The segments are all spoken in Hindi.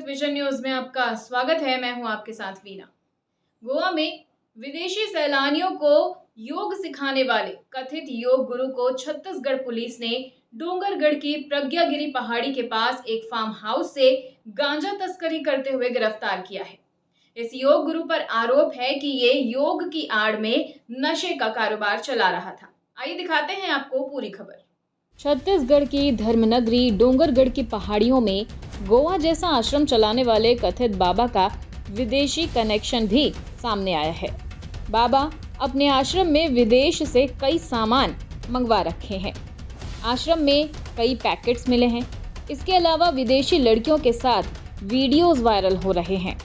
विजन न्यूज में आपका स्वागत है। मैं हूं आपके साथ वीना। गोवा में विदेशी सैलानियों को योग सिखाने वाले कथित योग गुरु को छत्तीसगढ़ पुलिस ने डोंगरगढ़ की प्रज्ञागिरी पहाड़ी के पास एक फार्म हाउस से गांजा तस्करी करते हुए गिरफ्तार किया है। इस योग गुरु पर आरोप है कि ये योग की आड़ में नशे का कारोबार चला रहा था। आइए दिखाते हैं आपको पूरी खबर। छत्तीसगढ़ की धर्मनगरी डोंगरगढ़ की पहाड़ियों में गोवा जैसा आश्रम चलाने वाले कथित बाबा का विदेशी कनेक्शन भी सामने आया है। बाबा अपने आश्रम में विदेश से कई सामान मंगवा रखे हैं। आश्रम में कई पैकेट्स मिले हैं। इसके अलावा विदेशी लड़कियों के साथ वीडियोस वायरल हो रहे हैं।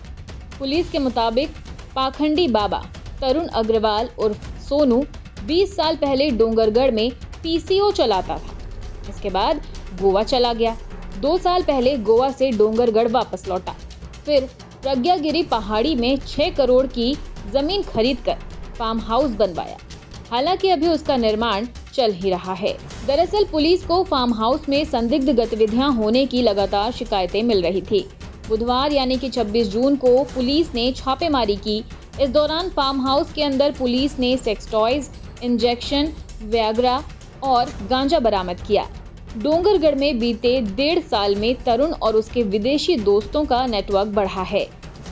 पुलिस के मुताबिक पाखंडी बाबा तरुण अग्रवाल उर्फ सोनू 20 साल पहले डोंगरगढ़ में पीसीओ चलाता था। इसके बाद गोवा चला गया। 2 साल पहले गोवा से डोंगरगढ़ वापस लौटा। फिर प्रज्ञागिरी पहाड़ी में 6 करोड़ की जमीन खरीदकर फार्म हाउस बनवाया। हालांकि अभी उसका निर्माण चल ही रहा है। दरअसल पुलिस को फार्म हाउस में संदिग्ध गतिविधियां होने की लगातार शिकायतें मिल रही थी। बुधवार यानी कि 26 जून को पुलिस ने छापेमारी की। इस दौरान फार्म हाउस के अंदर पुलिस ने सेक्स टॉयज, इंजेक्शन, व्याग्रा और गांजा बरामद किया। डोंगरगढ़ में बीते 1.5 साल में तरुण और उसके विदेशी दोस्तों का नेटवर्क बढ़ा है।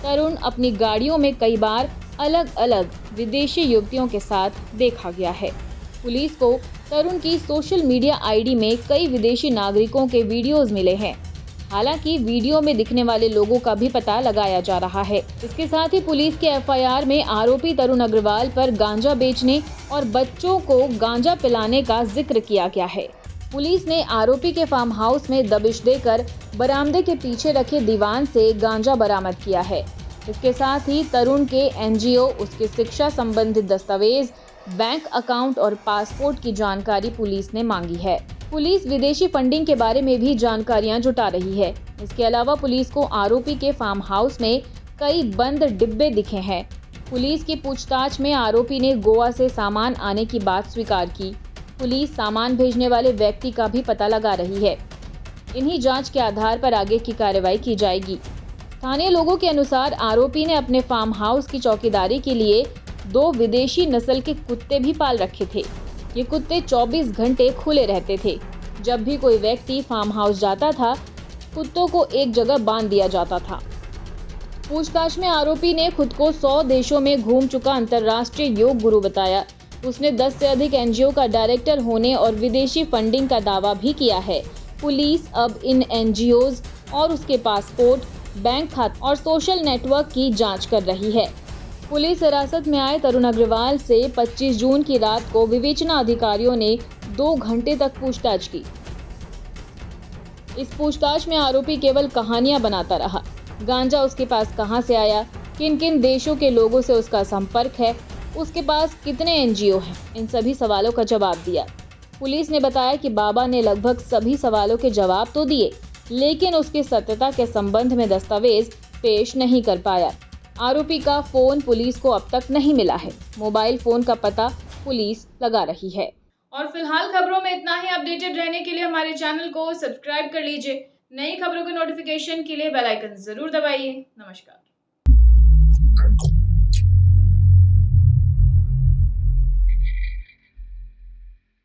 तरुण अपनी गाड़ियों में कई बार अलग अलग विदेशी युवतियों के साथ देखा गया है। पुलिस को तरुण की सोशल मीडिया आईडी में कई विदेशी नागरिकों के वीडियोस मिले हैं। हालांकि वीडियो में दिखने वाले लोगों का भी पता लगाया जा रहा है। इसके साथ ही पुलिस के एफआईआर में आरोपी तरुण अग्रवाल पर गांजा बेचने और बच्चों को गांजा पिलाने का जिक्र किया गया है। पुलिस ने आरोपी के फार्म हाउस में दबिश देकर बरामदे के पीछे रखे दीवान से गांजा बरामद किया है। इसके साथ ही तरुण के एनजीओ, उसके शिक्षा संबंधित दस्तावेज, बैंक अकाउंट और पासपोर्ट की जानकारी पुलिस ने मांगी है। पुलिस विदेशी फंडिंग के बारे में भी जानकारियां जुटा रही है। इसके अलावा पुलिस को आरोपी के फार्म हाउस में कई बंद डिब्बे दिखे हैं। पुलिस की पूछताछ में आरोपी ने गोवा से सामान आने की बात स्वीकार की। पुलिस सामान भेजने वाले व्यक्ति का भी पता लगा रही है। इन्हीं जांच के आधार पर आगे की कार्रवाई की जाएगी। स्थानीय लोगों के अनुसार आरोपी ने अपने फार्म हाउस की चौकीदारी के लिए 2 विदेशी नस्ल के कुत्ते भी पाल रखे थे। ये कुत्ते 24 घंटे खुले रहते थे। जब भी कोई व्यक्ति फार्म हाउस जाता था, कुत्तों को एक जगह बांध दिया जाता था। पूछताछ में आरोपी ने खुद को 100 देशों में घूम चुका अंतर्राष्ट्रीय योग गुरु बताया। उसने 10 से अधिक एनजीओ का डायरेक्टर होने और विदेशी फंडिंग का दावा भी किया है। पुलिस अब इन एनजीओज और उसके पासपोर्ट, बैंक खाता और सोशल नेटवर्क की जांच कर रही है। पुलिस हिरासत में आए तरुण अग्रवाल से 25 जून की रात को विवेचना अधिकारियों ने 2 घंटे तक पूछताछ की। इस पूछताछ में आरोपी केवल कहानियां बनाता रहा। गांजा उसके पास कहां से आया, किन किन देशों के लोगों से उसका संपर्क है, उसके पास कितने एनजीओ हैं, इन सभी सवालों का जवाब दिया। पुलिस ने बताया कि बाबा ने लगभग सभी सवालों के जवाब तो दिए, लेकिन उसकी सत्यता के संबंध में दस्तावेज पेश नहीं कर पाया। आरोपी का फोन पुलिस को अब तक नहीं मिला है। मोबाइल फोन का पता पुलिस लगा रही है। और फिलहाल खबरों में इतना ही। अपडेटेड रहने के लिए हमारे चैनल को सब्सक्राइब कर लीजिए। नई खबरों के नोटिफिकेशन के लिए बेल आइकन जरूर दबाइए। नमस्कार।